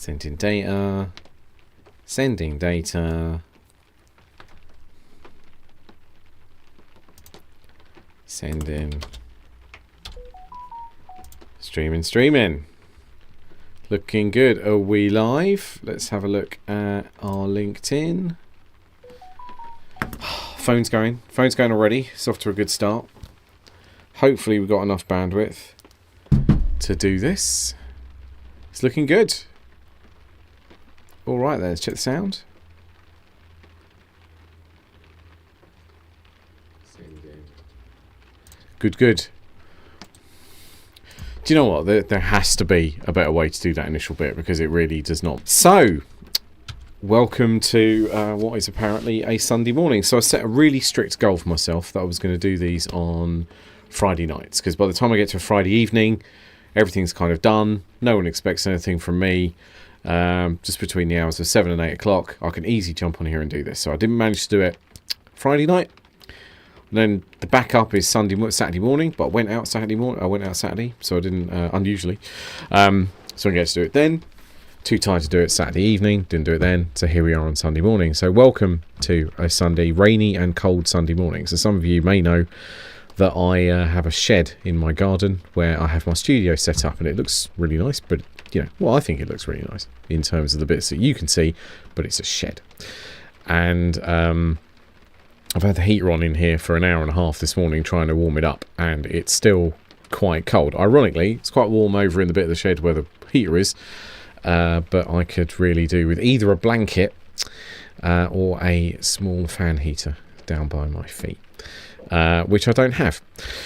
Sending data. Sending data. Sending. Streaming. Looking good. Are we live? Let's have a look at our LinkedIn. Phone's going already. It's off to a good start. Hopefully we've got enough bandwidth to do this. It's looking good. All right, then. Let's check the sound. Good. Do you know what? There has to be a better way to do that initial bit because it really does not. So, welcome to what is apparently a Sunday morning. So I set a really strict goal for myself that I was going to do these on Friday nights because by the time I get to a Friday evening, everything's kind of done. No one expects anything from me. Just between the hours of 7 and 8 o'clock, I can easily jump on here and do this. So I didn't manage to do it Friday night. And then the backup is Saturday morning, but I went out Saturday, so I didn't, unusually. So I get to do it then. Too tired to do it Saturday evening, didn't do it then. So here we are on Sunday morning. So welcome to a Sunday, rainy and cold Sunday morning. So some of you may know that I have a shed in my garden where I have my studio set up, and it looks really nice, but I think it looks really nice in terms of the bits that you can see, but it's a shed. And I've had the heater on in here for an hour and a half this morning trying to warm it up, and it's still quite cold. Ironically, it's quite warm over in the bit of the shed where the heater is, but I could really do with either a blanket or a small fan heater down by my feet, which I don't have.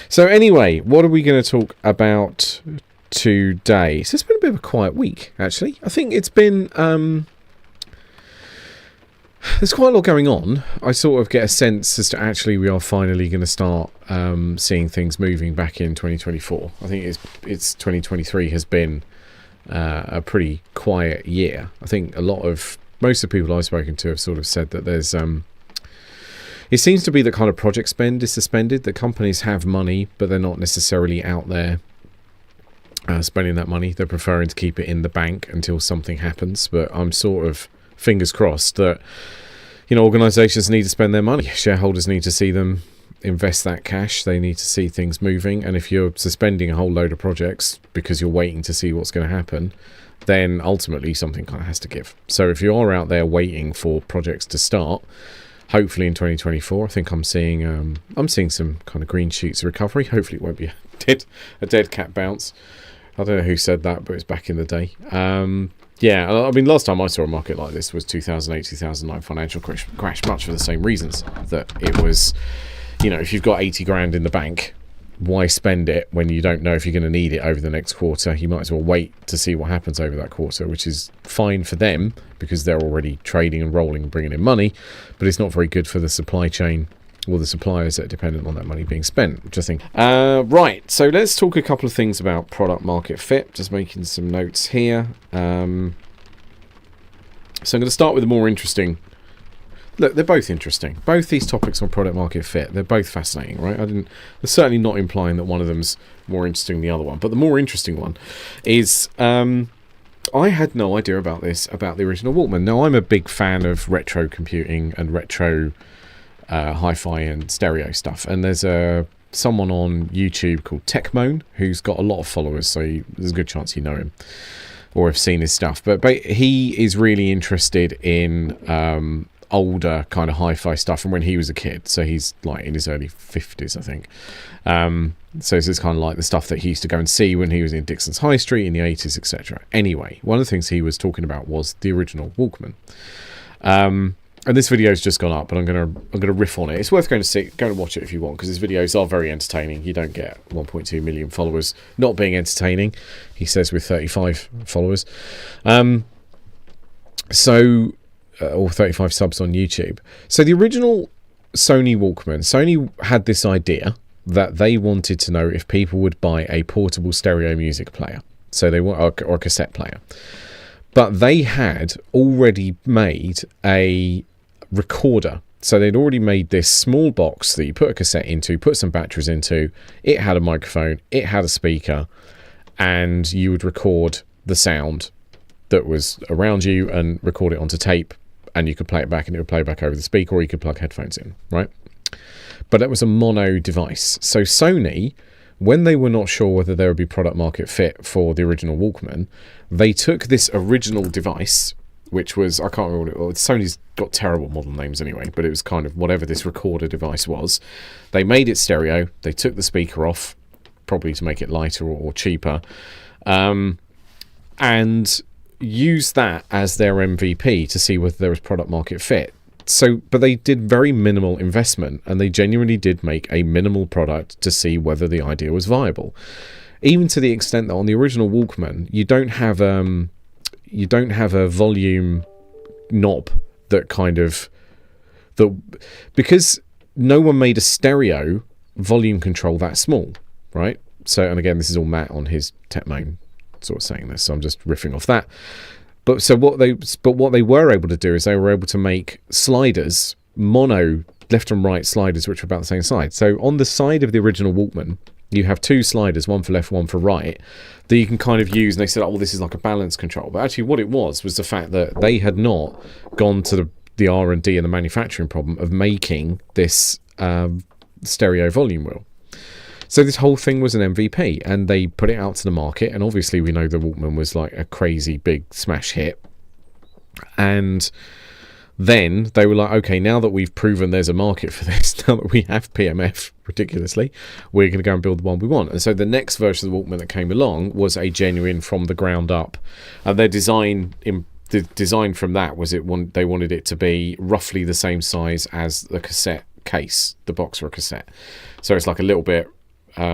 So anyway, what are we going to talk about today? So it's been a bit of a quiet week, actually. I think it's been... there's quite a lot going on. I sort of get a sense as to actually we are finally going to start seeing things moving back in 2024. I think it's 2023 has been a pretty quiet year. I think most of the people I've spoken to have sort of said that there's it seems to be that kind of project spend is suspended, that companies have money but they're not necessarily out there spending that money. They're preferring to keep it in the bank until something happens. But I'm sort of fingers crossed that organisations need to spend their money. Shareholders need to see them invest that cash. They need to see things moving. And if you're suspending a whole load of projects because you're waiting to see what's going to happen, then ultimately something kind of has to give. So if you are out there waiting for projects to start, hopefully in 2024, I think I'm seeing some kind of green shoots of recovery. Hopefully it won't be a dead cat bounce. I don't know who said that, but it's back in the day. Yeah, I mean, last time I saw a market like this was 2008, 2009 financial crash, much for the same reasons. That it was, if you've got 80 grand in the bank, why spend it when you don't know if you're going to need it over the next quarter? You might as well wait to see what happens over that quarter, which is fine for them because they're already trading and rolling and bringing in money, but it's not very good for the supply chain or the suppliers that are dependent on that money being spent, which I think. Right, so let's talk a couple of things about product market fit. Just making some notes here. So I'm going to start with the more interesting. Look, they're both interesting. Both these topics on product market fit, they're both fascinating, right? They're certainly not implying that one of them's more interesting than the other one. But the more interesting one is, I had no idea about the original Walkman. Now, I'm a big fan of retro computing and retro hi-fi and stereo stuff, and there's someone on YouTube called Techmoan who's got a lot of followers, so there's a good chance you know him or have seen his stuff, but he is really interested in older kind of hi-fi stuff from when he was a kid. So he's like in his early 50s, I think. So this is kind of like the stuff that he used to go and see when he was in Dixon's High Street in the 80s, etc. Anyway, one of the things he was talking about was the original Walkman. And this video's just gone up, but I'm gonna riff on it. It's worth going to watch it if you want, because his videos are very entertaining. You don't get 1.2 million followers not being entertaining, he says, with 35 followers. Or 35 subs on YouTube. So the original Sony Sony had this idea that they wanted to know if people would buy a portable stereo music player. So they want or a cassette player. But they had already made a recorder. So they'd already made this small box that you put a cassette into, put some batteries into. It had a microphone, it had a speaker, and you would record the sound that was around you and record it onto tape, and you could play it back and it would play back over the speaker, or you could plug headphones in, right? But it was a mono device. So Sony, when they were not sure whether there would be product market fit for the original Walkman, they took this original device, which was, I can't remember what it was. Sony's got terrible model names anyway, but it was kind of whatever this recorder device was. They made it stereo. They took the speaker off, probably to make it lighter or cheaper, and used that as their MVP to see whether there was product market fit. So, but they did very minimal investment, and they genuinely did make a minimal product to see whether the idea was viable. Even to the extent that on the original Walkman, you don't have a volume knob because no one made a stereo volume control that small, right? So, and again, this is all Matt on his Tech Main sort of saying this, so I'm just riffing off that. But what they were able to do is they were able to make sliders, mono left and right sliders, which are about the same size. So on the side of the original Walkman, you have two sliders, one for left, one for right, that you can kind of use. And they said, oh, well, this is like a balance control. But actually what it was the fact that they had not gone to the R&D and the manufacturing problem of making this stereo volume wheel. So this whole thing was an MVP, and they put it out to the market, and obviously we know the Walkman was like a crazy big smash hit. And then they were like, okay, now that we've proven there's a market for this, now that we have PMF ridiculously, we're going to go and build the one we want. And so the next version of the Walkman that came along was a genuine from the ground up. And their design from that was they wanted it to be roughly the same size as the cassette case, the box for a cassette. So it's like a little bit, if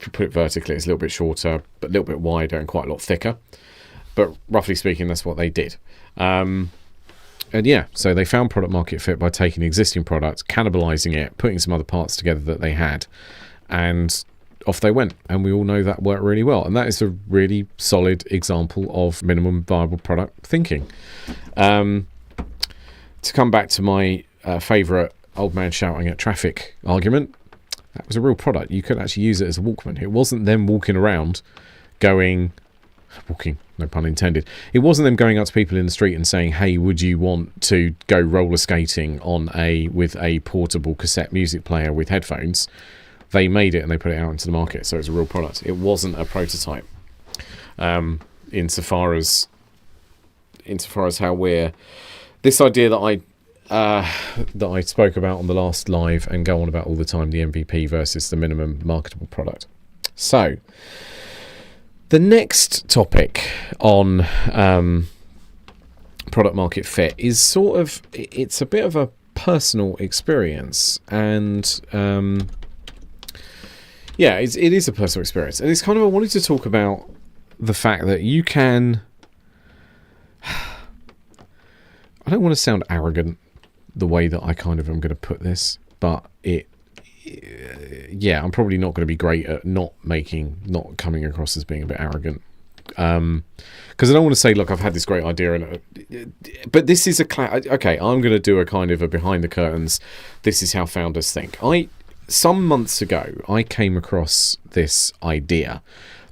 you put it vertically, it's a little bit shorter, but a little bit wider and quite a lot thicker. But roughly speaking, that's what they did. And yeah, so they found product market fit by taking the existing product, cannibalizing it, putting some other parts together that they had, and off they went. And we all know that worked really well. And that is a really solid example of minimum viable product thinking. To come back to my favourite old man shouting at traffic argument, that was a real product. You could actually use it as a Walkman. It wasn't them walking, no pun intended. It wasn't them going up to people in the street and saying, hey, would you want to go roller skating with a portable cassette music player with headphones? They made it and they put it out into the market, so it's a real product. It wasn't a prototype. Insofar as how we're... This idea that I spoke about on the last live and go on about all the time, the MVP versus the minimum marketable product. So, the next topic on product market fit is sort of, it's a bit of a personal experience, and yeah, it is a personal experience, and it's kind of, I wanted to talk about the fact that you can, I don't want to sound arrogant the way that I kind of am going to put this, but yeah, I'm probably not going to be great at not coming across as being a bit arrogant, because I don't want to say, look, I've had this great idea, but this is okay, I'm going to do a kind of a behind the curtains, this is how founders think. Some months ago, I came across this idea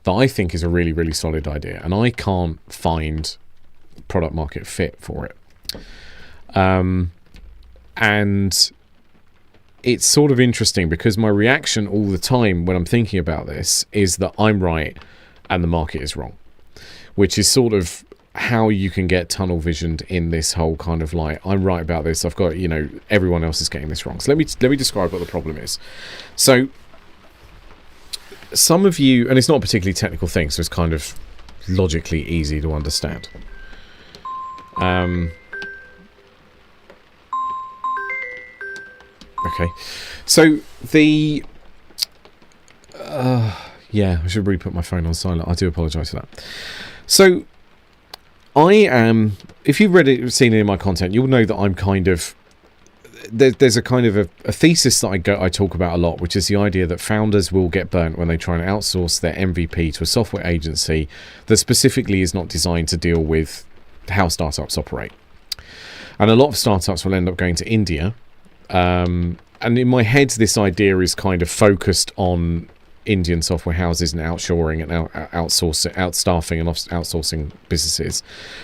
that I think is a really, really solid idea, and I can't find product market fit for it. And it's sort of interesting because my reaction all the time when I'm thinking about this is that I'm right and the market is wrong, which is sort of how you can get tunnel visioned in this whole kind of like, I'm right about this, I've got, everyone else is getting this wrong. So let me describe what the problem is. So some of you, and it's not a particularly technical thing, so it's kind of logically easy to understand. Okay, so the yeah, I should really put my phone on silent. I do apologise for that. So I am, if you've seen any of my content, you'll know that I'm kind of, there's a kind of a thesis that I talk about a lot, which is the idea that founders will get burnt when they try and outsource their MVP to a software agency that specifically is not designed to deal with how startups operate. And a lot of startups will end up going to India. And in my head, this idea is kind of focused on Indian software houses and outshoring and outstaffing and outsourcing businesses.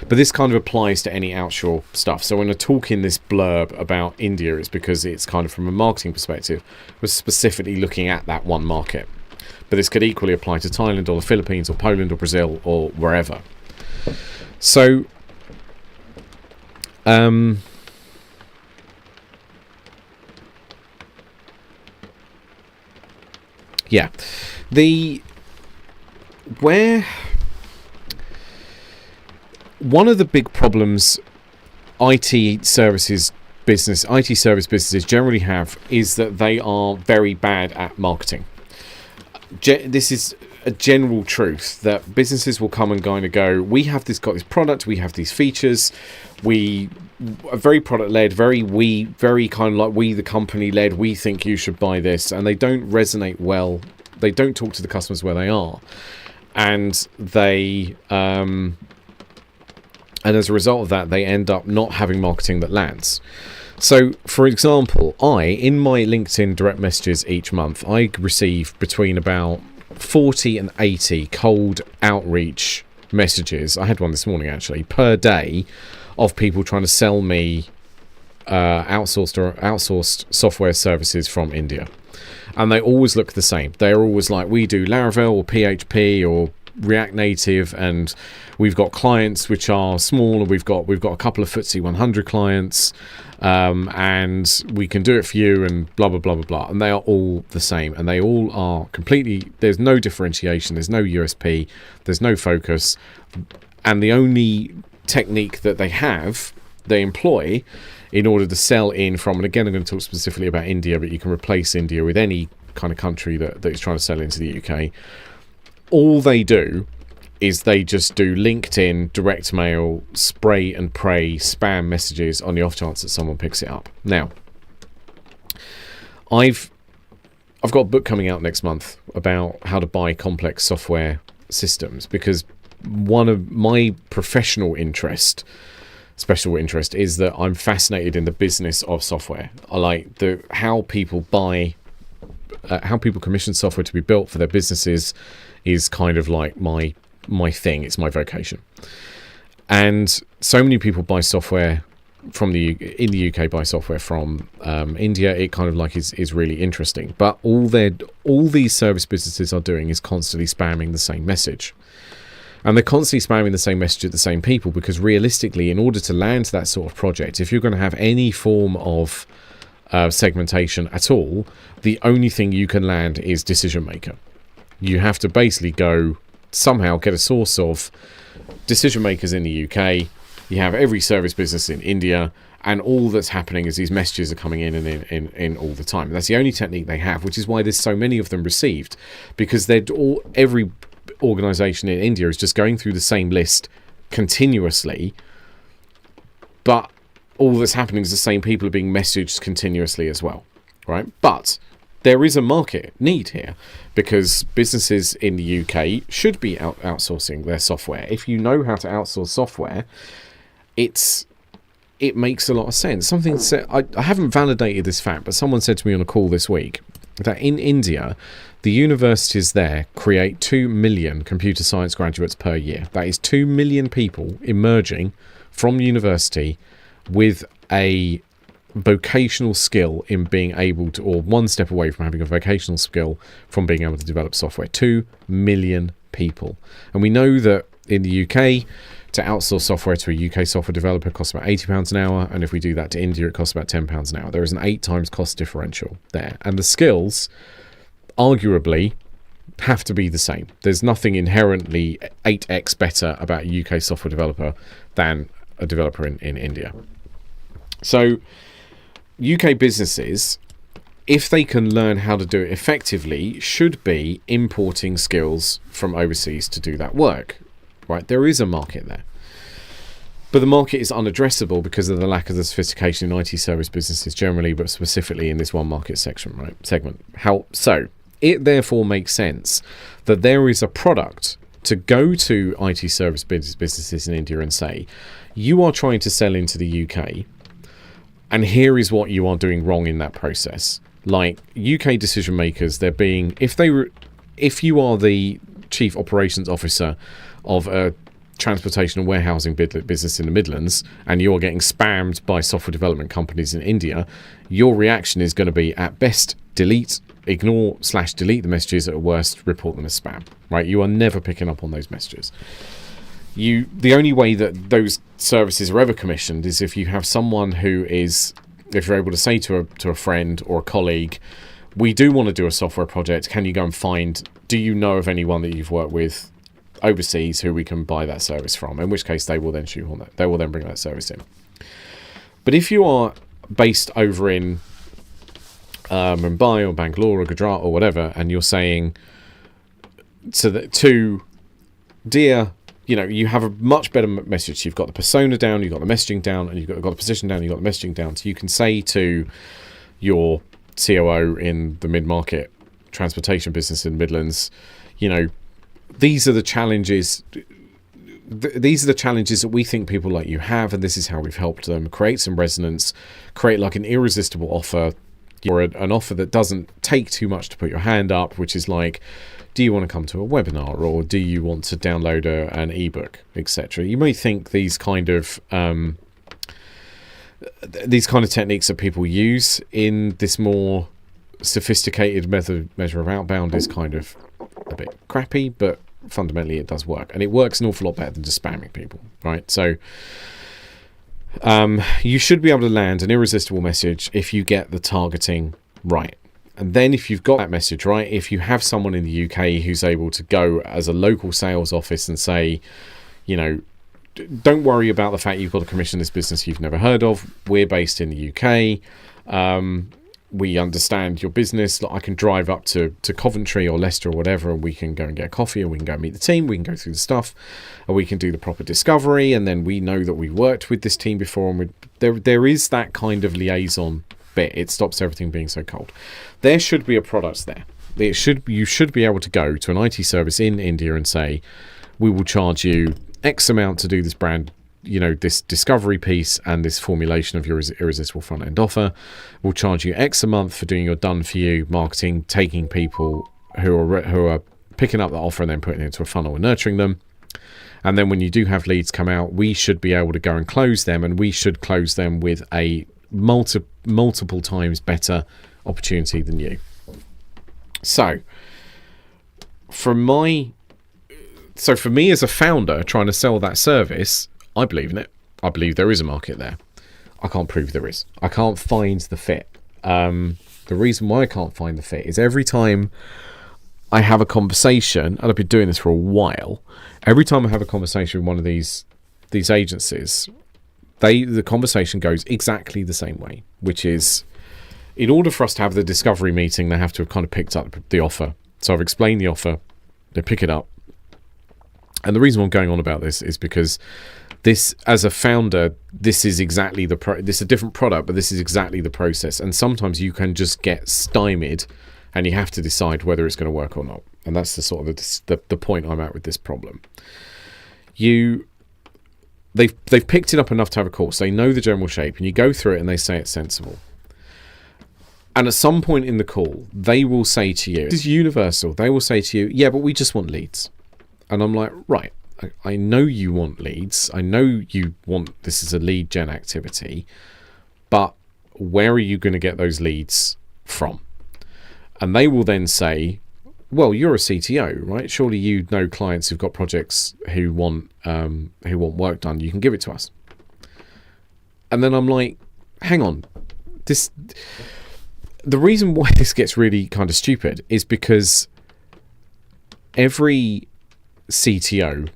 But this kind of applies to any outshore stuff. So when I talk in this blurb about India, it's because it's kind of from a marketing perspective, we're specifically looking at that one market. But this could equally apply to Thailand or the Philippines or Poland or Brazil or wherever. So, yeah, one of the big problems IT service businesses generally have is that they are very bad at marketing. This is a general truth that businesses will come and go, we have got this product, we have these features, we are very product led, very kind of like we the company led, we think you should buy this, and they don't resonate well, they don't talk to the customers where they are, and they and as a result of that they end up not having marketing that lands. So, for example, in my LinkedIn direct messages each month, I receive between about 40 and 80 cold outreach messages. I had one this morning, actually, per day, of people trying to sell me outsourced software services from India. And they always look the same. They're always like, we do Laravel or PHP or React Native, and we've got clients which are small, and we've got a couple of FTSE 100 clients, and we can do it for you, and blah blah blah blah blah. And they are all the same, and they all are completely. There's no differentiation. There's no USP. There's no focus, and the only technique that they employ in order to sell in from. And again, I'm going to talk specifically about India, but you can replace India with any kind of country that is trying to sell into the UK. All they do is they just do LinkedIn, direct mail, spray and pray spam messages on the off chance that someone picks it up. Now, I've got a book coming out next month about how to buy complex software systems, because one of my special interest is that I'm fascinated in the business of software. I like how people commission software to be built for their businesses is kind of like my thing. It's my vocation. And so many people buy software in the UK buy software from India. It kind of like is really interesting. But all these service businesses are doing is constantly spamming the same message. And they're constantly spamming the same message at the same people, because realistically, in order to land that sort of project, if you're going to have any form of segmentation at all, the only thing you can land is decision maker. You have to basically go somehow get a source of decision makers in the UK. You have every service business in India, and all that's happening is these messages are coming in all the time. That's the only technique they have, which is why there's so many of them received, because every organization in India is just going through the same list continuously, but all that's happening is the same people are being messaged continuously as well, right? But there is a market need here, because businesses in the UK should be outsourcing their software. If you know how to outsource software, it makes a lot of sense. Something said, I haven't validated this fact, but someone said to me on a call this week that in India, the universities there create 2 million computer science graduates per year. That is 2 million people emerging from university with a vocational skill in being able to, or one step away from having a vocational skill from being able to develop software. 2 million people. And we know that in the UK, to outsource software to a UK software developer costs about £80 an hour, and if we do that to India, it costs about £10 an hour. There is an 8 times cost differential there, and the skills arguably have to be the same. There's nothing inherently 8x better about a UK software developer than a developer in India. So UK businesses, if they can learn how to do it effectively, should be importing skills from overseas to do that work, right? There is a market there. But the market is unaddressable because of the lack of the sophistication in IT service businesses generally, but specifically in this one market segment. So it therefore makes sense that there is a product to go to IT service businesses in India and say, you are trying to sell into the UK, and here is what you are doing wrong in that process. Like UK decision makers, if they if you are the chief operations officer of a transportation and warehousing business in the Midlands, and you're getting spammed by software development companies in India, your reaction is going to be, at best, ignore/delete the messages, at worst, report them as spam, right? You are never picking up on those messages. The only way that those services are ever commissioned is if you have someone who is, if you're able to say to a friend or a colleague, we do want to do a software project, can you go and find, do you know of anyone that you've worked with overseas who we can buy that service from, in which case they will then shoehorn that, they will then bring that service in. But if you are based over in Mumbai or Bangalore or Gujarat or whatever, and you're saying to dear, you have a much better message. You've got the persona down, you've got the messaging down, and you've got the position down, you've got the messaging down. So you can say to your COO in the mid-market transportation business in the Midlands, these are the challenges. These are the challenges that we think people like you have, and this is how we've helped them. Create some resonance, create like an irresistible offer, or an offer that doesn't take too much to put your hand up, which is like, do you want to come to a webinar, or do you want to download an ebook, etc. You may think these kind of techniques that people use in this more sophisticated measure of outbound is kind of a bit crappy, but fundamentally it does work, and it works an awful lot better than just spamming people, right? So you should be able to land an irresistible message if you get the targeting right. And then if you've got that message right, if you have someone in the UK who's able to go as a local sales office and say, don't worry about the fact you've got to commission this business you've never heard of. We're based in the UK. We understand your business. I can drive up to Coventry or Leicester or whatever, and we can go and get a coffee, and we can go meet the team. We can go through the stuff, and we can do the proper discovery. And then we know that we worked with this team before, and there is that kind of liaison bit. It stops everything being so cold. There should be a product there. You should be able to go to an IT service in India and say, we will charge you X amount to do this brand, this discovery piece and this formulation of your irresistible front end offer. We'll charge you X a month for doing your done for you marketing, taking people who are picking up the offer and then putting it into a funnel and nurturing them. And then when you do have leads come out, we should be able to go and close them, and we should close them with a multiple times better opportunity than you. So for me as a founder trying to sell that service, I believe in it. I believe there is a market there. I can't prove there is. I can't find the fit. The reason why I can't find the fit is every time I have a conversation, and I've been doing this for a while, every time I have a conversation with one of these agencies, the conversation goes exactly the same way, which is, in order for us to have the discovery meeting, they have to have kind of picked up the offer. So I've explained the offer, they pick it up. And the reason I'm going on about this is because this, as a founder, this is exactly this is a different product, but this is exactly the process. And sometimes you can just get stymied, and you have to decide whether it's going to work or not. And that's the sort of the point I'm at with this problem. They've picked it up enough to have a course. They know the general shape, and you go through it, and they say it's sensible. And at some point in the call, they will say to you, this is universal. They will say to you, yeah, but we just want leads. And I'm like, right, I know you want leads. I know you want this as a lead gen activity, but where are you going to get those leads from? And they will then say, well, you're a CTO, right? Surely you know clients who've got projects who want work done. You can give it to us. And then I'm like, hang on, the reason why this gets really kind of stupid is because every CTO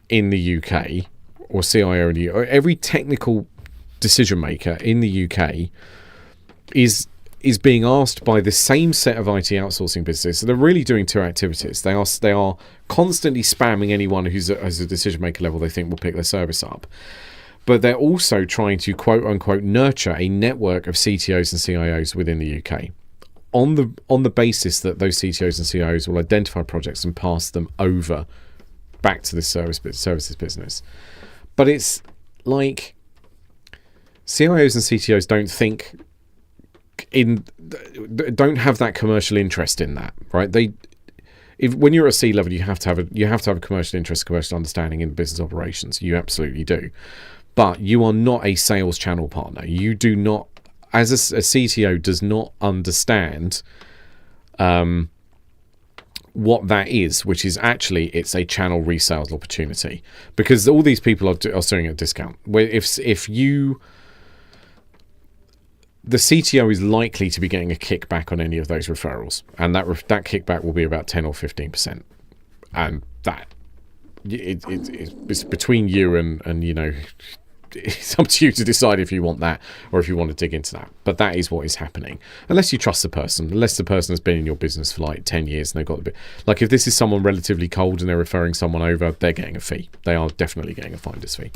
in the UK or CIO or every technical decision maker in the UK is being asked by the same set of IT outsourcing businesses. So they're really doing two activities. They are constantly spamming anyone who's at a decision maker level they think will pick their service up. But they're also trying to quote unquote nurture a network of CTOs and CIOs within the UK on the basis that those CTOs and CIOs will identify projects and pass them over back to this services business. But it's like CIOs and CTOs don't have that commercial interest in that, right? when you're at C level, you have to have a commercial interest, commercial understanding in business operations. You absolutely do, but you are not a sales channel partner. You do not, as a CTO, does not understand what that is, which is actually it's a channel resales opportunity, because all these people are selling at a discount. Where if you, the CTO is likely to be getting a kickback on any of those referrals, and that kickback will be about 10 or 15%, and that it's between you and you know, it's up to you to decide if you want that or if you want to dig into that. But that is what is happening, unless you trust the person, unless the person has been in your business for like 10 years and they've got a bit, like if this is someone relatively cold and they're referring someone over, they're getting a fee. They are definitely getting a finder's fee.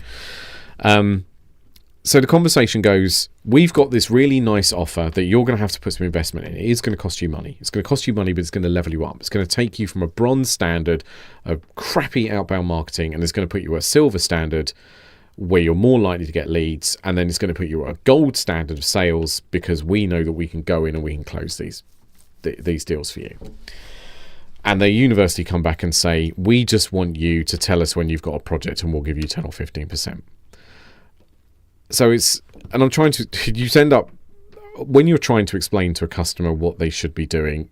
So the conversation goes, we've got this really nice offer that you're going to have to put some investment in. It is going to cost you money. It's going to cost you money, but it's going to level you up. It's going to take you from a bronze standard of crappy outbound marketing, and it's going to put you at a silver standard where you're more likely to get leads, and then it's going to put you at a gold standard of sales, because we know that we can go in and we can close these deals for you. And the university come back and say, we just want you to tell us when you've got a project and we'll give you 10 or 15%. So it's, and I'm trying to, you end up, when you're trying to explain to a customer what they should be doing,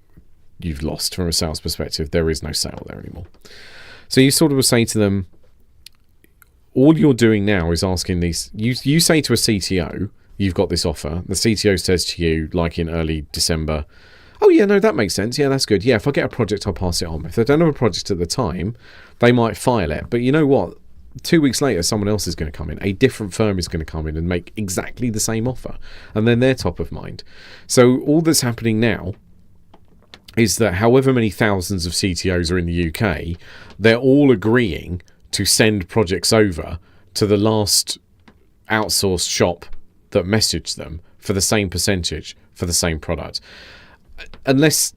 you've lost from a sales perspective. There is no sale there anymore. So you sort of will say to them, all you're doing now is asking these, you say to a CTO, you've got this offer. The CTO says to you, like in early December, oh yeah, no, that makes sense. Yeah, that's good. Yeah, if I get a project, I'll pass it on. If they don't have a project at the time, they might file it. But you know what? 2 weeks later, someone else is going to come in. A different firm is going to come in and make exactly the same offer. And then they're top of mind. So all that's happening now is that however many thousands of CTOs are in the UK, they're all agreeing to send projects over to the last outsourced shop that messaged them for the same percentage for the same product. Unless,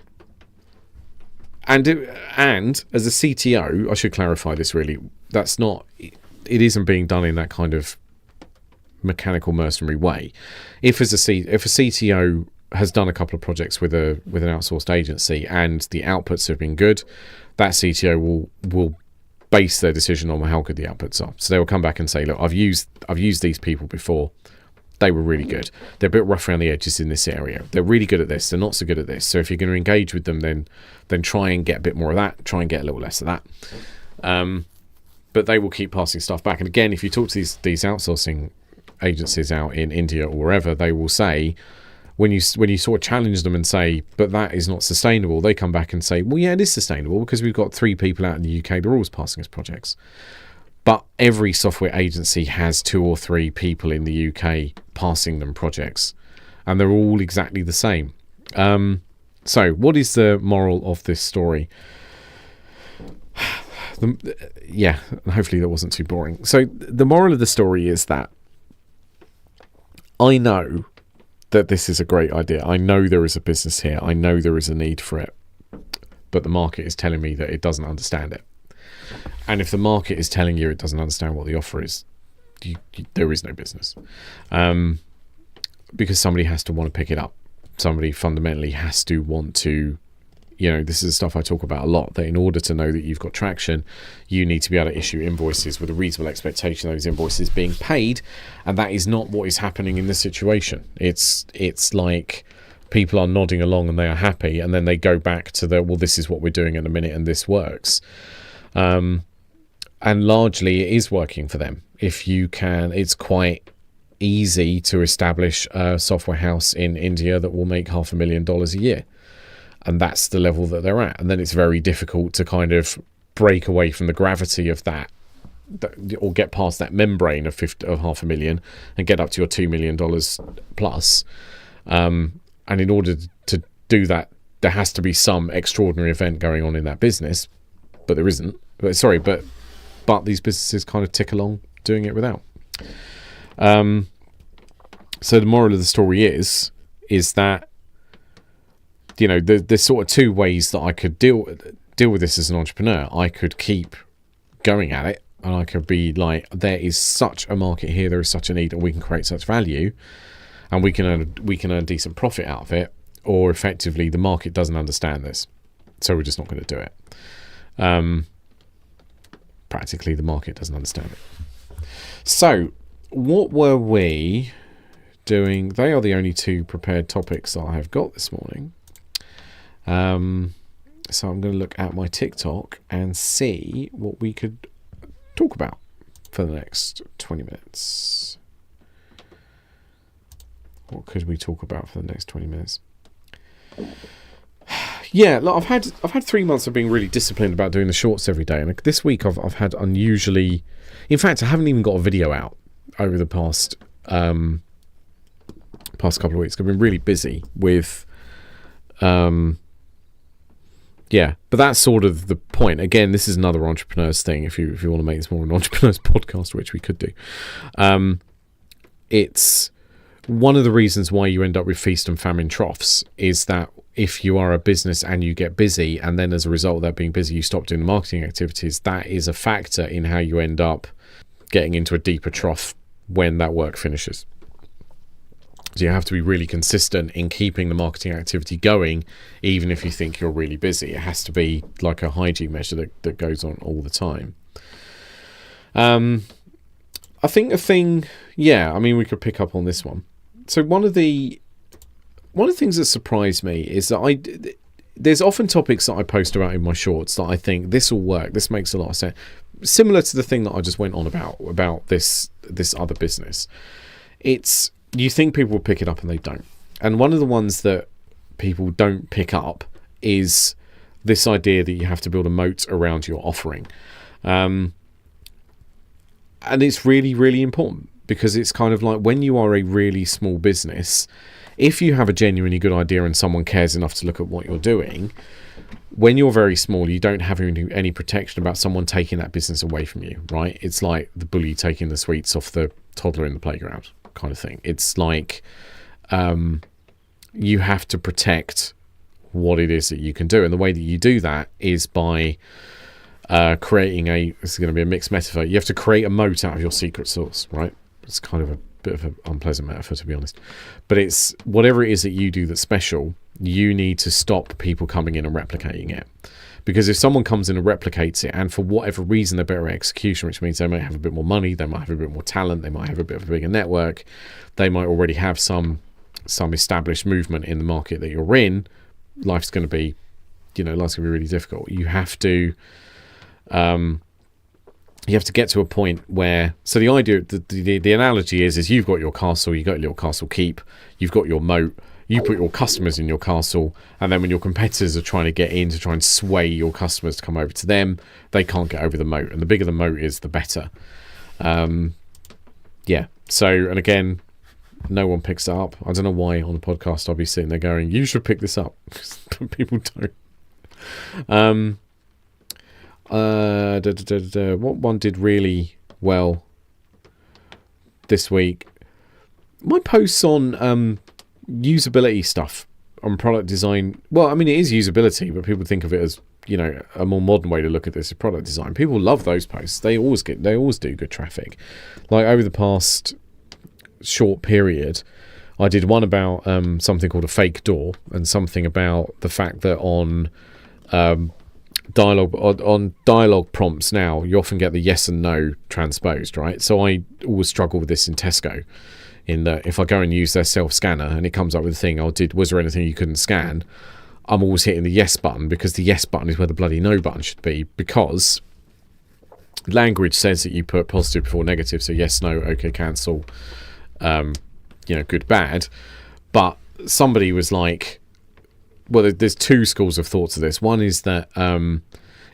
and as a CTO, I should clarify this really, that's not, it isn't being done in that kind of mechanical mercenary way. If a CTO has done a couple of projects with an outsourced agency and the outputs have been good, that CTO will base their decision on how good the outputs are. So they will come back and say, look, I've used these people before. They were really good. They're a bit rough around the edges in this area. They're really good at this. They're not so good at this. So if you're going to engage with them, then try and get a bit more of that. Try and get a little less of that. But they will keep passing stuff back. And again, if you talk to these outsourcing agencies out in India or wherever, they will say, when you sort of challenge them and say, but that is not sustainable, they come back and say, well, yeah, it is sustainable because we've got 3 people out in the UK. They're always passing us projects. But every software agency has 2 or 3 people in the UK passing them projects, and they're all exactly the same. So what is the moral of this story? Yeah, hopefully that wasn't too boring. So the moral of the story is that I know that this is a great idea. I know there is a business here. I know there is a need for it. But the market is telling me that it doesn't understand it. And if the market is telling you it doesn't understand what the offer is, there is no business. Because somebody has to want to pick it up. Somebody fundamentally has to want to, this is stuff I talk about a lot, that in order to know that you've got traction, you need to be able to issue invoices with a reasonable expectation of those invoices being paid. And that is not what is happening in this situation. It's like people are nodding along and they are happy, and then they go back to this is what we're doing in a minute and this works. And largely it is working for them. If you can, it's quite easy to establish a software house in India that will make $500,000 a year. And that's the level that they're at. And then it's very difficult to kind of break away from the gravity of that or get past that membrane of $500,000 and get up to your $2 million plus. And in order to do that, there has to be some extraordinary event going on in that business, but there isn't. But these businesses kind of tick along doing it without. So the moral of the story is that, there's sort of 2 ways that I could deal with this as an entrepreneur. I could keep going at it, and I could be like, there is such a market here, there is such a need, and we can create such value, and we can earn decent profit out of it. Or effectively, the market doesn't understand this. So we're just not going to do it. Practically, the market doesn't understand it. So what were we doing? They are the only two prepared topics that I have got this morning. So I'm going to look at my TikTok and see what we could talk about for the next 20 minutes. What could we talk about for the next 20 minutes? Yeah, look, I've had 3 months of being really disciplined about doing the shorts every day, and this week I've had unusually. In fact, I haven't even got a video out over the past couple of weeks. I've been really busy with. Yeah, but that's sort of the point. Again, this is another entrepreneur's thing. If you want to make this more an entrepreneur's podcast, which we could do, it's one of the reasons why you end up with feast and famine troughs is that if you are a business and you get busy, and then as a result of that being busy, you stop doing the marketing activities, that is a factor in how you end up getting into a deeper trough when that work finishes. So you have to be really consistent in keeping the marketing activity going, even if you think you're really busy. It has to be like a hygiene measure that goes on all the time. I think a thing, yeah, I mean, we could pick up on this one. So one of the things that surprised me is that there's often topics that I post about in my shorts that I think this will work. This makes a lot of sense. Similar to the thing that I just went on about this other business. You think people will pick it up and they don't. And one of the ones that people don't pick up is this idea that you have to build a moat around your offering. And it's really, really important, because it's kind of like when you are a really small business, if you have a genuinely good idea and someone cares enough to look at what you're doing, when you're very small, you don't have any protection about someone taking that business away from you, right? It's like the bully taking the sweets off the toddler in the playground kind of thing. It's like you have to protect what it is that you can do. And the way that you do that is by creating this is going to be a mixed metaphor. You have to create a moat out of your secret sauce, right? It's kind of a bit of an unpleasant metaphor, to be honest. But it's whatever it is that you do that's special, you need to stop people coming in and replicating it. Because if someone comes in and replicates it, and for whatever reason they're better at execution, which means they might have a bit more money, they might have a bit more talent, they might have a bit of a bigger network, they might already have some established movement in the market that you're in, life's going to be really difficult. You have to get to a point where, so the idea, the analogy is you've got your castle, you've got your little castle keep, you've got your moat, you put your customers in your castle, and then when your competitors are trying to get in to try and sway your customers to come over to them, they can't get over the moat, and the bigger the moat is, the better. Yeah, so, and again, no one picks it up. I don't know why on the podcast I'll be sitting there going, you should pick this up. People don't. What one did really well this week? My posts on usability stuff on product design. Well, I mean, it is usability, but people think of it as, a more modern way to look at this is product design. People love those posts. They always do good traffic. Like over the past short period, I did one about something called a fake door, and something about the fact that on dialogue prompts now, you often get the yes and no transposed, right? So I always struggle with this in Tesco, in that if I go and use their self-scanner and it comes up with a thing, was there anything you couldn't scan? I'm always hitting the yes button, because the yes button is where the bloody no button should be, because language says that you put positive before negative, so yes, no, okay, cancel, good, bad. But somebody was like, well, there's two schools of thought to this. One is that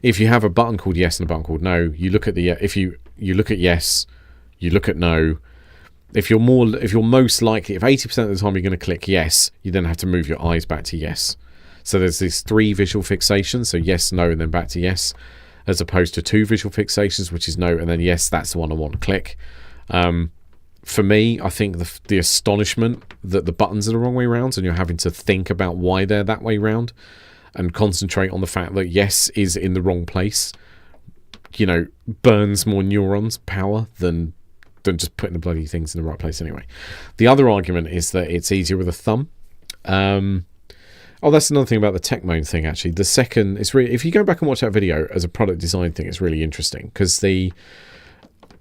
if you have a button called yes and a button called no, you look at if you look at yes, you look at no. If you're most likely, if 80% of the time you're going to click yes, you then have to move your eyes back to yes. So there's these three visual fixations, so yes, no, and then back to yes, as opposed to two visual fixations, which is no and then yes, that's the one I want to click. For me, I think the astonishment that the buttons are the wrong way around, and you're having to think about why they're that way round and concentrate on the fact that yes is in the wrong place, burns more neurons power than just putting the bloody things in the right place anyway. The other argument is that it's easier with a thumb. Oh, that's another thing about the tech mode thing, actually. The second, it's really, if you go back and watch that video as a product design thing, it's really interesting because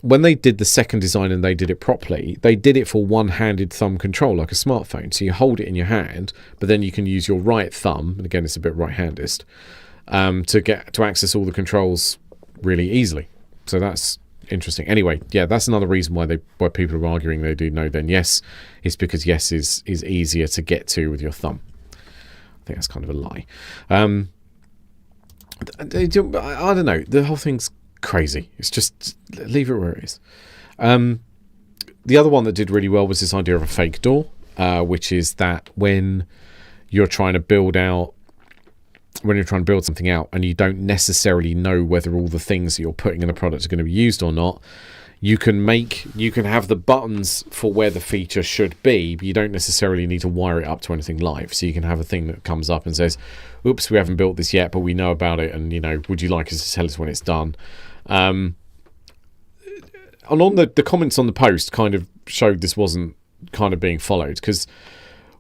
when they did the second design and they did it properly, they did it for one-handed thumb control like a smartphone. So you hold it in your hand, but then you can use your right thumb, and again, it's a bit right-handist, to access all the controls really easily. So that's interesting. Anyway, yeah, that's another reason why people are arguing they do no then yes, is because yes is easier to get to with your thumb. I think that's kind of a lie. I don't know. The whole thing's crazy. It's just leave it where it is. The other one that did really well was this idea of a fake door, which is that when you're trying to build something out and you don't necessarily know whether all the things that you're putting in the product are going to be used or not, you can have the buttons for where the feature should be, but you don't necessarily need to wire it up to anything live. So you can have a thing that comes up and says, oops, we haven't built this yet, but we know about it, and would you like us to tell us when it's done? And on the comments on the post kind of showed this wasn't kind of being followed, because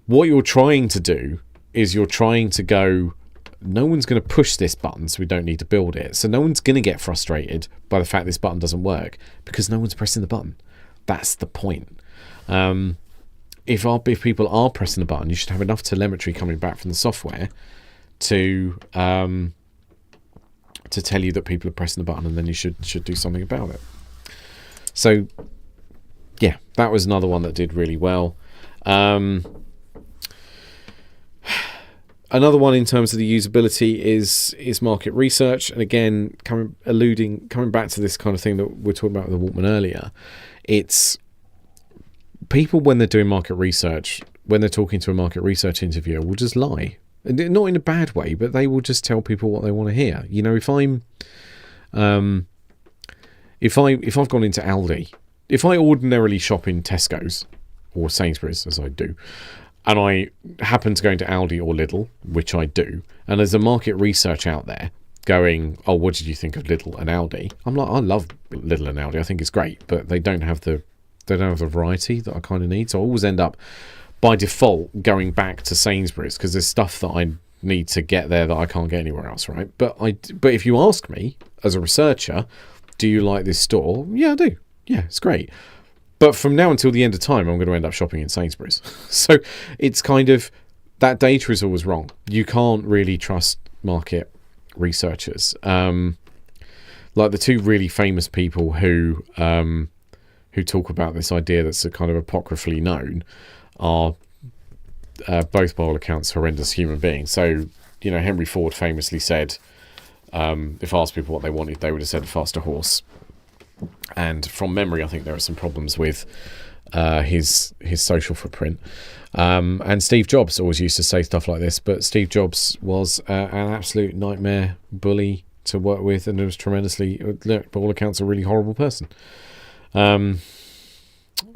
what you're trying to do is you're trying to go, no one's going to push this button, so we don't need to build it. So no one's going to get frustrated by the fact this button doesn't work because no one's pressing the button. That's the point. If people are pressing the button, you should have enough telemetry coming back from the software to tell you that people are pressing the button, and then you should do something about it. So yeah, that was another one that did really well. Another one in terms of the usability is market research, and again, coming back to this kind of thing that we were talking about with the Walkman earlier. It's people, when they're doing market research, when they're talking to a market research interviewer, will just lie, not in a bad way, but they will just tell people what they want to hear. If I've gone into Aldi, if I ordinarily shop in Tesco's or Sainsbury's, as I do, and I happen to go into Aldi or Lidl, which I do, and there's a market research out there going, oh, what did you think of Lidl and Aldi? I'm like, I love Lidl and Aldi. I think it's great, but they don't have the variety that I kind of need. So I always end up, by default, going back to Sainsbury's because there's stuff that I need to get there that I can't get anywhere else, right? But if you ask me as a researcher, do you like this store? Yeah, I do. Yeah, it's great. But from now until the end of time, I'm going to end up shopping in Sainsbury's. So it's kind of, that data is always wrong. You can't really trust market researchers. Like the two really famous people who talk about this idea that's a kind of apocryphally known are both by all accounts horrendous human beings. So, Henry Ford famously said, if asked people what they wanted, they would have said a faster horse. And from memory, I think there are some problems with his social footprint. And Steve Jobs always used to say stuff like this, but Steve Jobs was an absolute nightmare bully to work with, and it was tremendously, by all accounts, a really horrible person.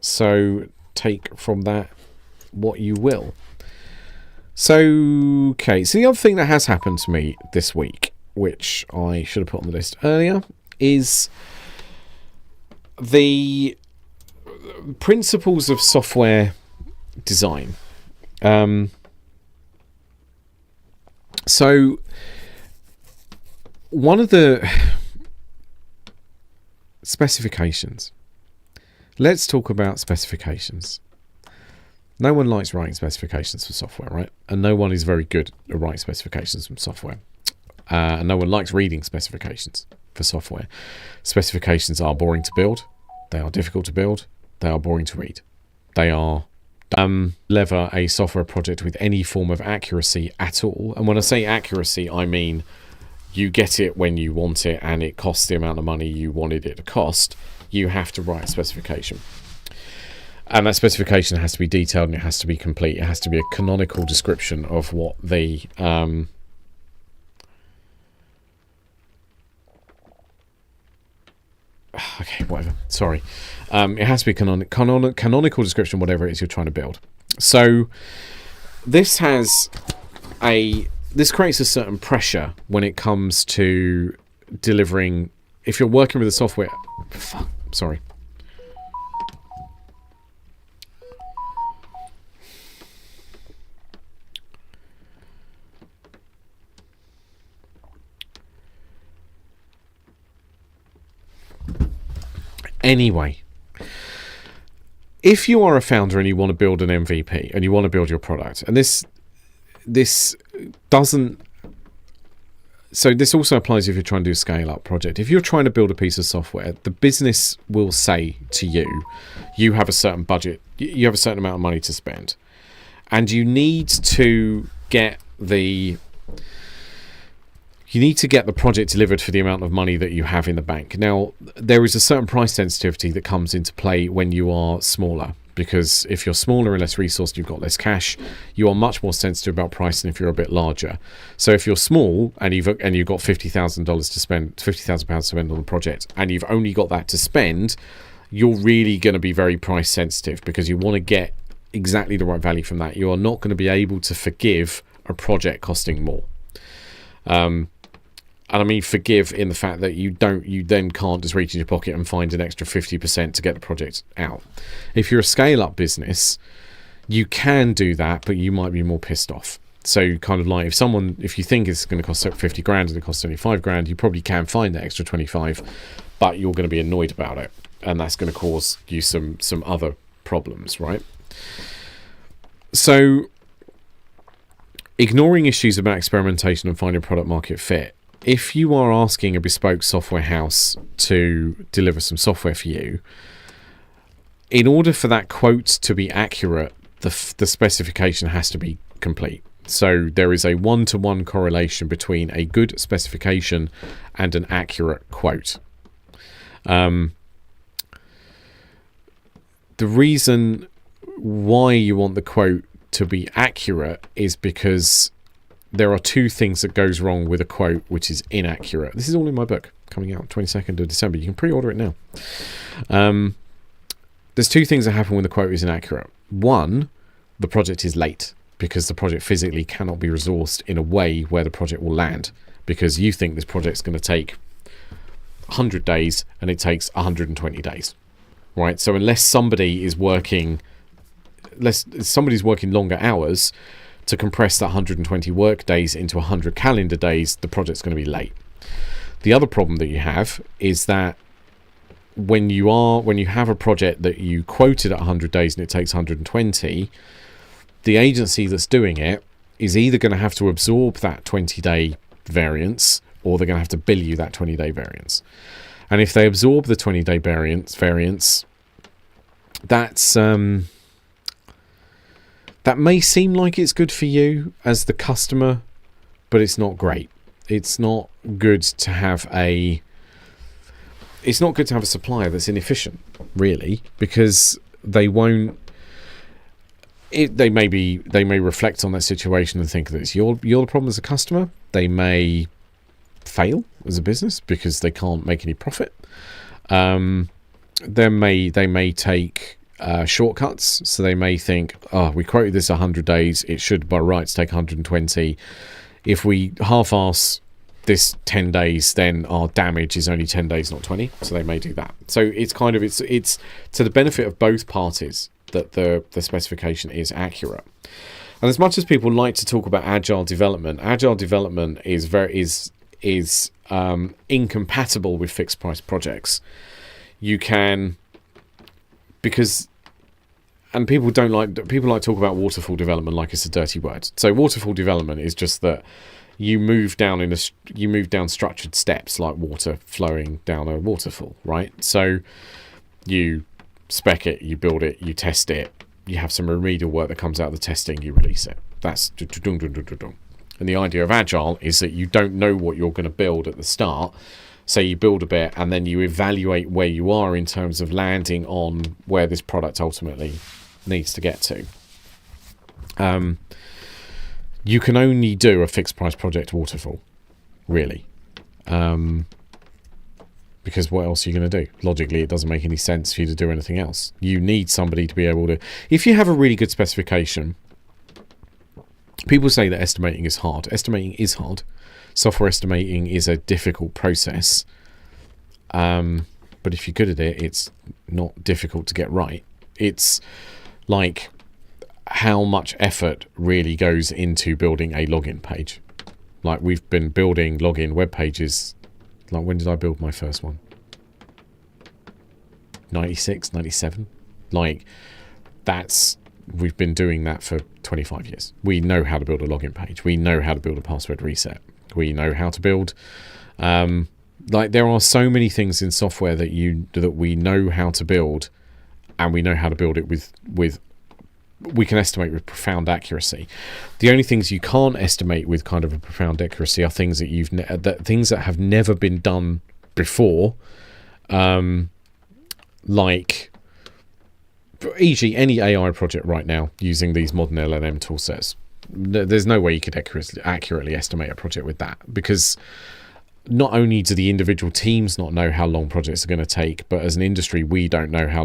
So take from that what you will. So the other thing that has happened to me this week, which I should have put on the list earlier, is the principles of software design. So one of the specifications. Let's talk about specifications. No one likes writing specifications for software, right? And no one is very good at writing specifications from software. And no one likes reading specifications for software. Specifications are boring to build. They are difficult to build. They are boring to read. They are lever a software project with any form of accuracy at all. And when I say accuracy, I mean you get it when you want it and it costs the amount of money you wanted it to cost. You have to write a specification. And that specification has to be detailed and it has to be complete. It has to be a canonical description of what the okay, whatever. Sorry. It has to be canonical description, whatever it is you're trying to build. So this creates a certain pressure when it comes to delivering. If you're working with a software, sorry. Anyway, if you are a founder and you want to build an MVP and you want to build your product, and this doesn't, so this also applies if you're trying to do a scale up project. If you're trying to build a piece of software, the business will say to you, you have a certain budget, you have a certain amount of money to spend, and you need to get the project delivered for the amount of money that you have in the bank. Now, there is a certain price sensitivity that comes into play when you are smaller, because if you're smaller and less resourced, you've got less cash, you are much more sensitive about price than if you're a bit larger. So if you're small and you've got £50,000 to spend, £50,000 to spend on the project, and you've only got that to spend, you're really going to be very price sensitive because you want to get exactly the right value from that. You are not going to be able to forgive a project costing more. And I mean forgive in the fact that you then can't just reach in your pocket and find an extra 50% to get the project out. If you're a scale-up business, you can do that, but you might be more pissed off. So kind of like if you think it's going to cost 50 grand and it costs only 5 grand, you probably can find that extra 25, but you're going to be annoyed about it, and that's going to cause you some other problems, right? So ignoring issues about experimentation and finding product market fit, if you are asking a bespoke software house to deliver some software for you, in order for that quote to be accurate, the specification has to be complete. So there is a 1-to-1 correlation between a good specification and an accurate quote. The reason why you want the quote to be accurate is because there are 2 things that goes wrong with a quote which is inaccurate. This is all in my book, coming out 22nd of December. You can pre-order it now. There's 2 things that happen when the quote is inaccurate. One, the project is late because the project physically cannot be resourced in a way where the project will land, because you think this project's going to take 100 days and it takes 120 days, right? So unless somebody's working longer hours to compress that 120 work days into 100 calendar days, the project's going to be late. The other problem that you have is that when you have a project that you quoted at 100 days and it takes 120, the agency that's doing it is either going to have to absorb that 20-day variance, or they're going to have to bill you that 20-day variance. And if they absorb the 20-day variance, that's that may seem like it's good for you as the customer, but it's not great. It's not good to have a supplier that's inefficient, really, because they won't. They may reflect on that situation and think that it's you're the problem as a customer. They may fail as a business because they can't make any profit. They may take shortcuts, so they may think, we quoted this 100 days, it should by rights take 120. If we half-ass this 10 days, then our damage is only 10 days, not 20. So they may do that. So it's to the benefit of both parties that the specification is accurate. And as much as people like to talk about agile development is incompatible with fixed price projects. You can, because, and people like to talk about waterfall development like it's a dirty word. So waterfall development is just that you move down structured steps like water flowing down a waterfall, right? So you spec it, you build it, you test it, you have some remedial work that comes out of the testing, you release it. That's and the idea of agile is that you don't know what you're going to build at the start. So you build a bit and then you evaluate where you are in terms of landing on where this product ultimately needs to get to. You can only do a fixed price project waterfall, really. Because what else are you going to do? Logically, it doesn't make any sense for you to do anything else. You need somebody to be able to... If you have a really good specification, people say that estimating is hard. Estimating is hard. Software estimating is a difficult process. But if you're good at it, it's not difficult to get right. It's like how much effort really goes into building a login page. Like we've been building login web pages. Like when did I build my first one? 96, 97. Like, we've been doing that for 25 years. We know how to build a login page. We know how to build a password reset. We know how to build, like, there are so many things in software that we know how to build, and we know how to build it with we can estimate with profound accuracy. The only things you can't estimate with kind of a profound accuracy are things that things that have never been done before, like, e.g. any AI project right now using these modern LLM tool sets. There's no way you could accurately estimate a project with that, because not only do the individual teams not know how long projects are going to take, but as an industry, we don't know how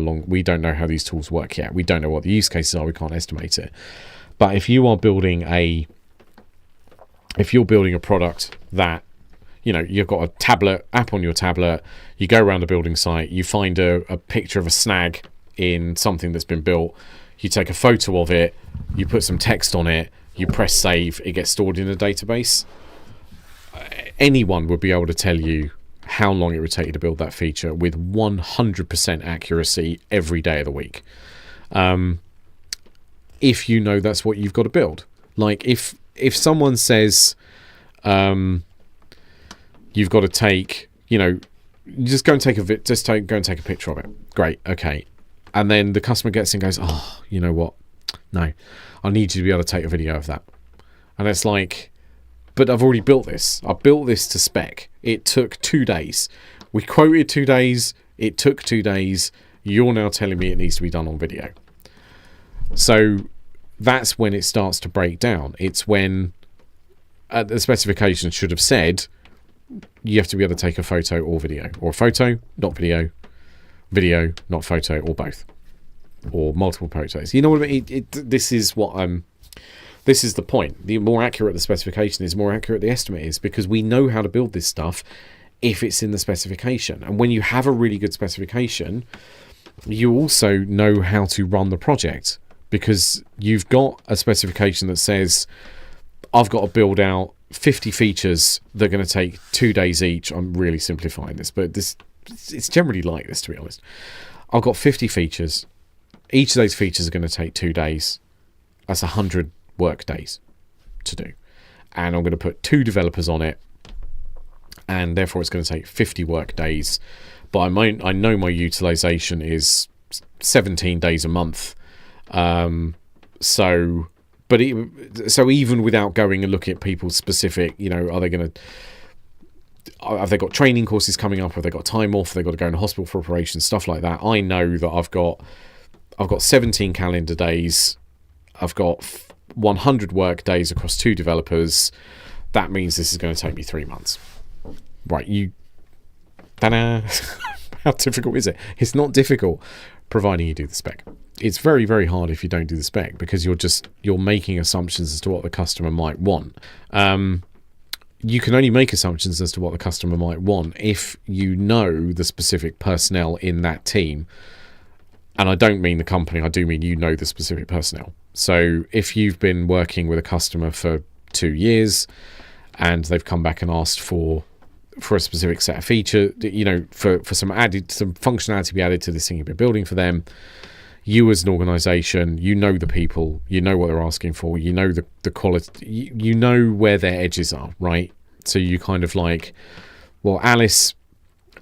these tools work yet. We don't know what the use cases are. We can't estimate it. But if you're building a product that, you've got a tablet app on your tablet, you go around a building site, you find a picture of a snag in something that's been built, you take a photo of it, you put some text on it, you press save, it gets stored in a database. Anyone would be able to tell you how long it would take you to build that feature with 100% accuracy every day of the week. If you know that's what you've got to build. Like, if someone says you've got to take, just go and take a picture of it. Great, okay. And then the customer gets in and goes, oh, you know what? No, I need you to be able to take a video of that. And it's like, but I've already built this. I built this to spec. It took 2 days. We quoted 2 days. It took 2 days. You're now telling me it needs to be done on video. So that's when it starts to break down. It's when the specification should have said you have to be able to take a photo or video, or a photo, not video, video, not photo, or both, or multiple photos. You know what I mean? This is the point. The more accurate the specification is, the more accurate the estimate is, because we know how to build this stuff if it's in the specification. And when you have a really good specification, you also know how to run the project, because you've got a specification that says, I've got to build out 50 features that are going to take 2 days each. I'm really simplifying this, but it's generally like this, to be honest. I've got 50 features. Each of those features are going to take 2 days. That's 100 work days to do, and I'm going to put 2 developers on it, and therefore it's going to take 50 work days. But I know my utilization is 17 days a month, so even without going and looking at people's specific, have they got training courses coming up, have they got time off, have they got to go in hospital for operations, stuff like that, I know that I've got 17 calendar days, I've got 100 work days across 2 developers. That means this is going to take me 3 months. Right, ta-da. How difficult is it? It's not difficult, providing you do the spec. It's very, very hard if you don't do the spec, because you're making assumptions as to what the customer might want. You can only make assumptions as to what the customer might want if you know the specific personnel in that team. And I don't mean the company, I do mean the specific personnel. So if you've been working with a customer for 2 years and they've come back and asked for a specific set of feature, for some functionality to be added to this thing you've been building for them, you as an organization, the people, what they're asking for, the quality, you know where their edges are, right? So you kind of like, well, Alice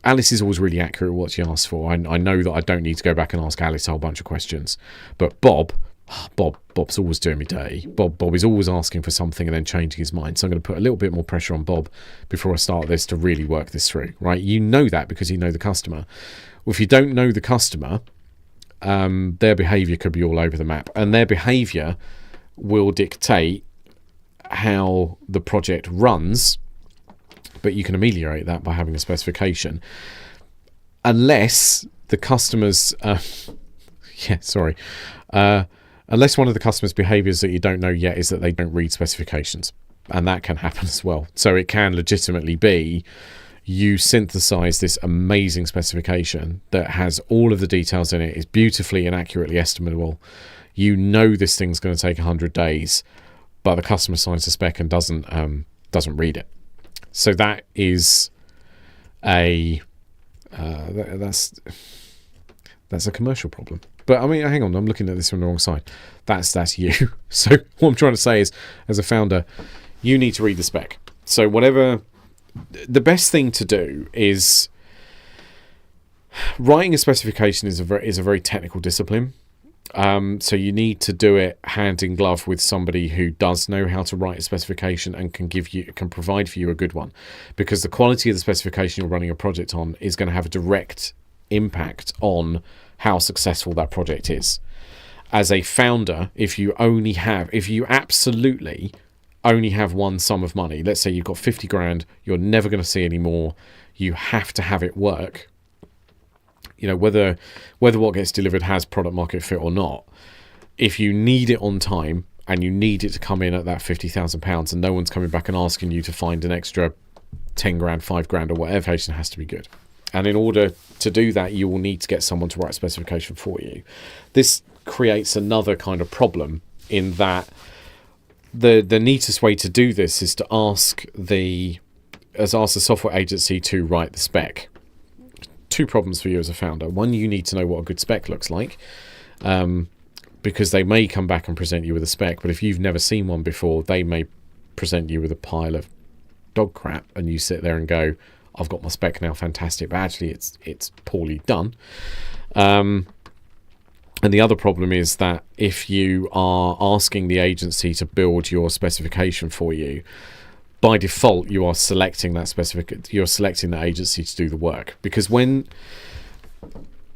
is always really accurate at what she asks for. I know that I don't need to go back and ask Alice a whole bunch of questions. But Bob's always doing me dirty. Bob is always asking for something and then changing his mind. So I'm going to put a little bit more pressure on Bob before I start this to really work this through, right? You know that because you know the customer. Well, if you don't know the customer, their behavior could be all over the map, and their behavior will dictate how the project runs. But you can ameliorate that by having a specification, unless the customers unless one of the customer's behaviors that you don't know yet is that they don't read specifications, and that can happen as well. So it can legitimately be you synthesize this amazing specification that has all of the details in it, is beautifully and accurately estimable. This thing's going to take 100 days, but the customer signs the spec and doesn't read it. So that is That's a commercial problem. But I mean, hang on, I'm looking at this from the wrong side. That's you. So what I'm trying to say is, as a founder, you need to read the spec. So the best thing to do is, writing a specification is a very technical discipline. So you need to do it hand in glove with somebody who does know how to write a specification and can provide for you a good one, because the quality of the specification you're running a project on is going to have a direct impact on how successful that project is. As a founder, if you absolutely only have one sum of money, let's say you've got 50 grand, you're never going to see any more, you have to have it work. Whether what gets delivered has product market fit or not, if you need it on time and you need it to come in at that £50,000 and no one's coming back and asking you to find an extra 10 grand, 5 grand or whatever, it has to be good. And in order to do that, you will need to get someone to write a specification for you. This creates another kind of problem in that the neatest way to do this is to ask the software agency to write the spec. Two problems for you as a founder. One, you need to know what a good spec looks like, because they may come back and present you with a spec, but if you've never seen one before, they may present you with a pile of dog crap and you sit there and go, I've got my spec now, fantastic, but actually it's poorly done. And the other problem is that if you are asking the agency to build your specification for you, by default you are selecting the agency to do the work, because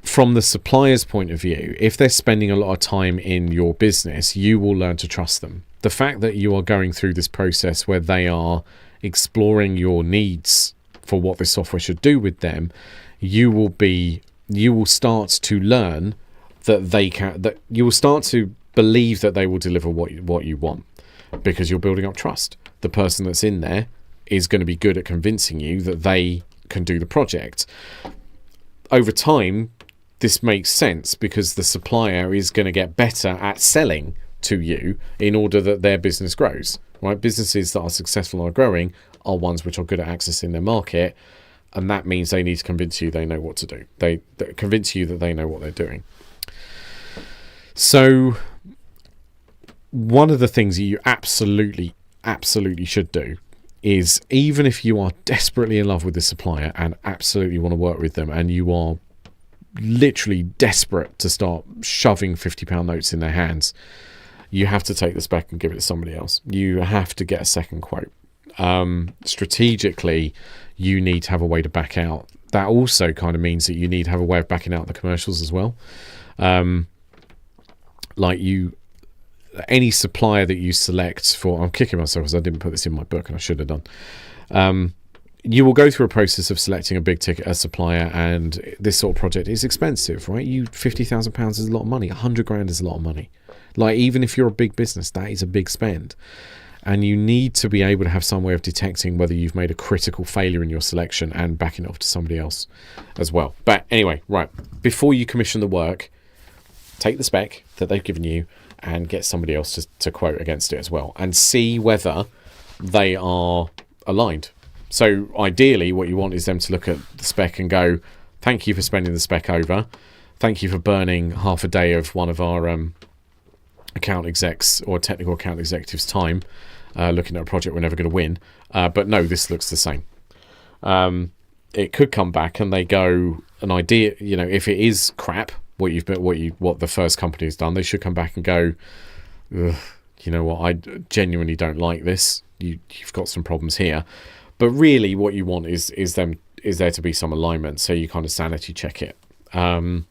from the supplier's point of view, if they're spending a lot of time in your business, you will learn to trust them. The fact that you are going through this process where they are exploring your needs for what this software should do with them, you will start to learn that you will start to believe that they will deliver what you want, because you're building up trust. The person that's in there is going to be good at convincing you that they can do the project. Over time, this makes sense because the supplier is going to get better at selling to you in order that their business grows. Right? Businesses that are successful and are growing are ones which are good at accessing their market, and that means they need to convince you they know what to do. They convince you that they know what they're doing. So one of the things that you absolutely should do is, even if you are desperately in love with the supplier and absolutely want to work with them, and you are literally desperate to start shoving £50 notes in their hands, you have to take the spec and give it to somebody else. You have to get a second quote. Strategically, you need to have a way to back out. That also kind of means that you need to have a way of backing out the commercials as well. Any supplier that you select for, I'm kicking myself because I didn't put this in my book and I should have done. You will go through a process of selecting a big ticket supplier, and this sort of project is expensive, right? £50,000 is a lot of money. 100 grand is a lot of money. Like, even if you're a big business, that is a big spend. And you need to be able to have some way of detecting whether you've made a critical failure in your selection and backing it off to somebody else as well. But anyway, right, before you commission the work, take the spec that they've given you and get somebody else to quote against it as well, and see whether they are aligned. So ideally what you want is them to look at the spec and go, thank you for spending the spec over. Thank you for burning half a day of one of our account execs or technical account executives' time looking at a project we're never going to win. But no, this looks the same. It could come back and they go, an idea, if it is crap, what the first company has done, they should come back and go, you know what, I genuinely don't like this. You've got some problems here. But really what you want is there to be some alignment, so you kind of sanity check it. And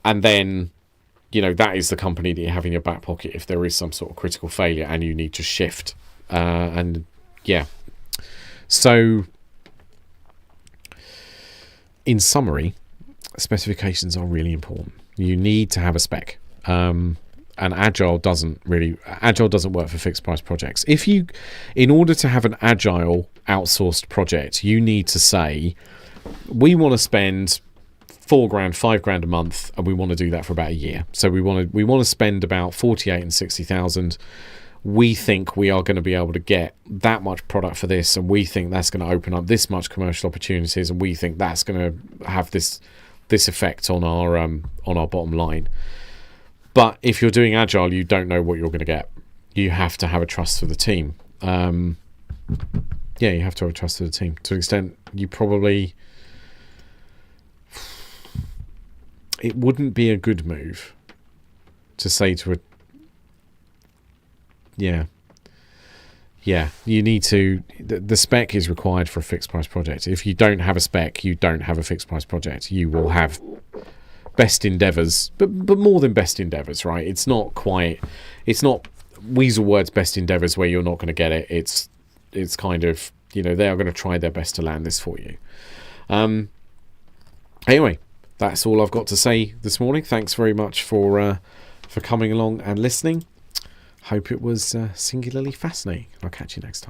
then, that is the company that you have in your back pocket if there is some sort of critical failure and you need to shift. So in summary, specifications are really important. You need to have a spec. And Agile doesn't work for fixed price projects. In order to have an Agile outsourced project, you need to say, we want to spend £4,000, £5,000 a month, and we want to do that for about a year. So we want to spend about 48 and 60,000. We think we are going to be able to get that much product for this, and we think that's going to open up this much commercial opportunities, and we think that's going to have this this effect on our bottom line. But if you're doing agile, you don't know what you're going to get. You have to have a trust for the team. You have to have a trust for the team. To an extent, you probably... It wouldn't be a good move to say to a... Yeah, you need to... The spec is required for a fixed price project. If you don't have a spec, you don't have a fixed price project. You will have best endeavours, but more than best endeavours, right? It's not Weaselword's best endeavours where you're not going to get it. It's kind of, they are going to try their best to land this for you. Anyway, that's all I've got to say this morning. Thanks very much for coming along and listening. Hope it was singularly fascinating. I'll catch you next time.